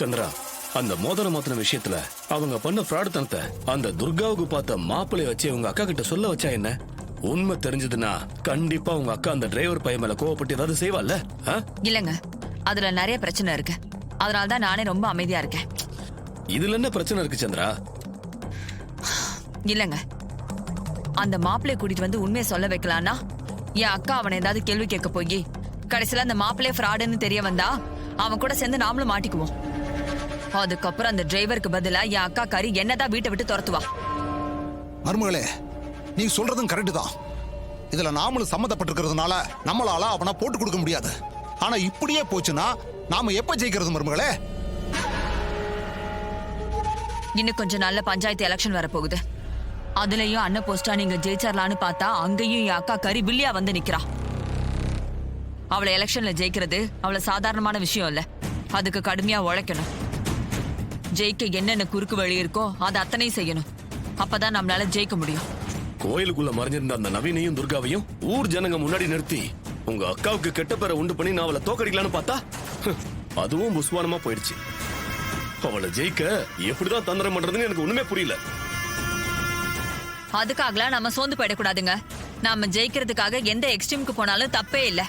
சந்திரா, அந்த மோதிரம் மாத்தின விஷயத்துல அவங்க பண்ண ஃப்ராட் தனத்தை அந்த துர்காவுக்கு பார்த்த மாப்பிளைய வச்சு உங்க அக்கா கிட்ட சொல்ல வச்சா என்ன? உண்மை தெரிஞ்சதுன்னா கண்டிப்பா உங்க அக்கா அந்த டிரைவர் பையன் மேல கோவப்பட்டு ஏதாவது செய்வாள்ல? இல்லங்க, அதுல நிறைய பிரச்சனை இருக்கு. அதனாலதான் நானே ரொம்ப அமைதியா இருக்கேன். இதுல என்ன பிரச்சனை இருக்கு சந்திரா? இல்லங்க, அந்த மாப்பிளைய கூட்டிட்டு வந்து உண்மையை சொல்ல வைக்கலாம்னா என் அக்கா அவனை ஏதாவது கேள்வி கேட்க போய் கடைசியில அந்த மாப்பிளைய ஃப்ராடுன்னு தெரிய வந்தா அவன் கூட சேர்ந்து நாமளும் மாட்டிக்குவோம். அதுக்கப்புறம் அந்த டிரைவருக்கு பதிலா என் அக்கா கறி என்னதான் வீட்டை விட்டு துரத்துவா. மருமகளே, நீ சொல்றதும் கரெக்ட் தான். இதுல நாமளும் சம்மந்தப்பட்டிருக்கிறதுனால நம்மளால அவனை போட்டு கொடுக்க முடியாது. ஆனா இப்படியே போச்சுன்னா நாம எப்ப ஜெயிக்கிறது மருமகளே? இன்னும் கொஞ்சம் நல்ல பஞ்சாயத்து எலெக்ஷன் வரப்போகுது. அதுலயும் அண்ணன் போஸ்டா நீங்க ஜெயிச்சிடலான்னு பார்த்தா அங்கேயும் என் அக்கா கறி பில்லியா வந்து நிக்கிறா. அவளை எலெக்ஷன்ல ஜெயிக்கிறது அவ்வளவு சாதாரணமான விஷயம் இல்ல. அதுக்கு கடுமையா உழைக்கணும். ஜெயிக்க என்னென்ன குறுக்கு வழி இருக்கோ அதை அத்தனையும் செய்யணும். அப்பதான் நம்மளால ஜெயிக்க முடியும். கோயிலுக்குள்ள மறைஞ்சிருந்த அந்த நவீனையும் துர்காவையும் ஊர் ஜனங்க முன்னாடி நிறுத்தி உங்க அக்காவுக்கு கெட்ட பேரை உண்டு பண்ணி நான் அவளை தோக்கடிக்கலான்னு பார்த்தா அதுவும் புஸ்வானமா போயிடுச்சு. அவளை ஜெயிக்க எப்படிதான் தந்திரம் பண்றதுன்னு எனக்கு ஒண்ணுமே புரியல. அதுக்காகலாம் நம்ம சோர்ந்து போயிடக்கூடாதுங்க. நாம ஜெயிக்கிறதுக்காக எந்த எக்ஸ்ட்ரீமுக்கு போனாலும் தப்பே இல்ல.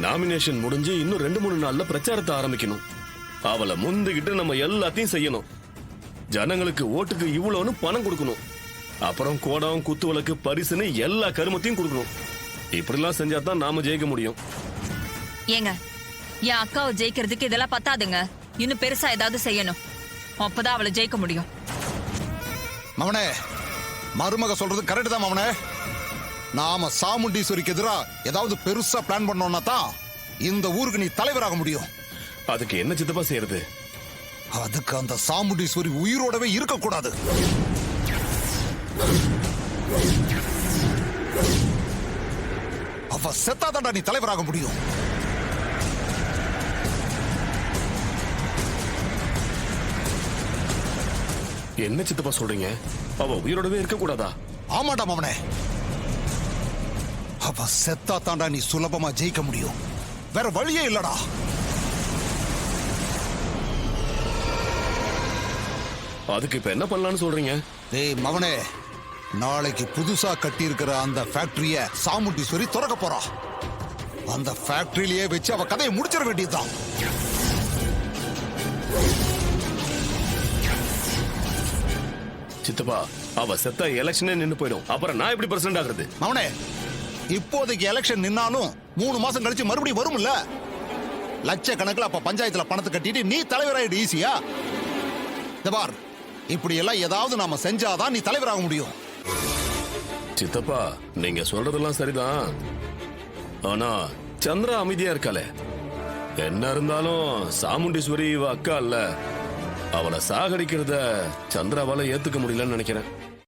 நாமினேஷன் முடிஞ்சு இன்னும் 2-3 நாள்ல பிரச்சாரத்தை ஆரம்பிக்கணும். அவளை முந்துகிட்டு நம்ம எல்லாத்தையும் செய்யணும். ஜனங்களுக்கு ஓட்டுக்கு இவ்வளவுன்னு பணம் கொடுக்கணும். அப்புறம் கோடம் குத்துவலுக்கு பரிசுன்னு எல்லா கருமத்தையும் கொடுக்கணும். இப்படிலாம் செஞ்சா தான் நாம ஜெயிக்க முடியும். ஏங்க, என் அக்காவை ஜெயிக்கிறதுக்கு இதெல்லாம் பத்தாதுங்க. இன்னும் பெருசா ஏதாவது செய்யணும். அப்பதான் அவளை ஜெயிக்க முடியும். மவனே, மருமக சொல்றது கரெக்ட் தான் மவனே. நாம சாமுண்டீஸ்வரிக்கு எதிரா ஏதாவது பெருசா பிளான் பண்ணோம்னா தான் இந்த ஊருக்கு நீ தலைவராக முடியும். அதுக்கு என்ன சித்தப்பா செய்யறது? அதுக்கு அந்த சாமுண்டீஸ்வரி உயிரோடவே இருக்கக்கூடாது. அவ செத்தாதாண்டா நீ தலைவராக முடியும். என்ன சித்தப்பா சொல்றீங்க? அவ உயிரோடவே இருக்க கூடாதா? ஆமாடா மவனே, அவ செத்தா தாண்டா நீ சுலபமா ஜெயிக்க முடியும். வேற வழியே இல்லடா. அதுக்கு இப்ப என்ன பண்ணலாம்னு சொல்றீங்க? டேய் மவனே, நாளைக்கு புதுசா கட்டி இருக்கிற அந்த ஃபேக்டரிய சாமுண்டீஸ்வரி திறக்க போறா. அந்த ஃபேக்டரியிலேயே வச்சு அவ கதையை முடிச்சிட வேண்டியதுதான். சித்தப்பா, அவ செத்தா எலெக்ஷனே நின்னு போயிடும். அப்புறம் நான் எப்படி பிரசிடண்ட் ஆகுறது? மவனே, இப்போதைக்கு எலெக்ஷன் நின்னாலும் 3 மாசம் கழிச்சு மறுபடியும் வரும்ல. லட்சக்கணக்கில் அப்ப பஞ்சாயத்துல பணத்தை கட்டிட்டு நீ தலைவராயிடு ஈஸியா. பார், இப்படி எல்லாம் ஏதாவது நாம செஞ்சாதான் நீ தலைவராக முடியும். சித்தப்பா, நீங்க சொல்றதெல்லாம் சரிதான். ஆனா சந்திரா அமைதியா இருக்காளே. என்ன இருந்தாலும் சாமுண்டீஸ்வரி இவ அக்கா இல்ல. அவளை சாகடிக்கிறத சந்திராவால ஏத்துக்க முடியலன்னு நினைக்கிறேன்.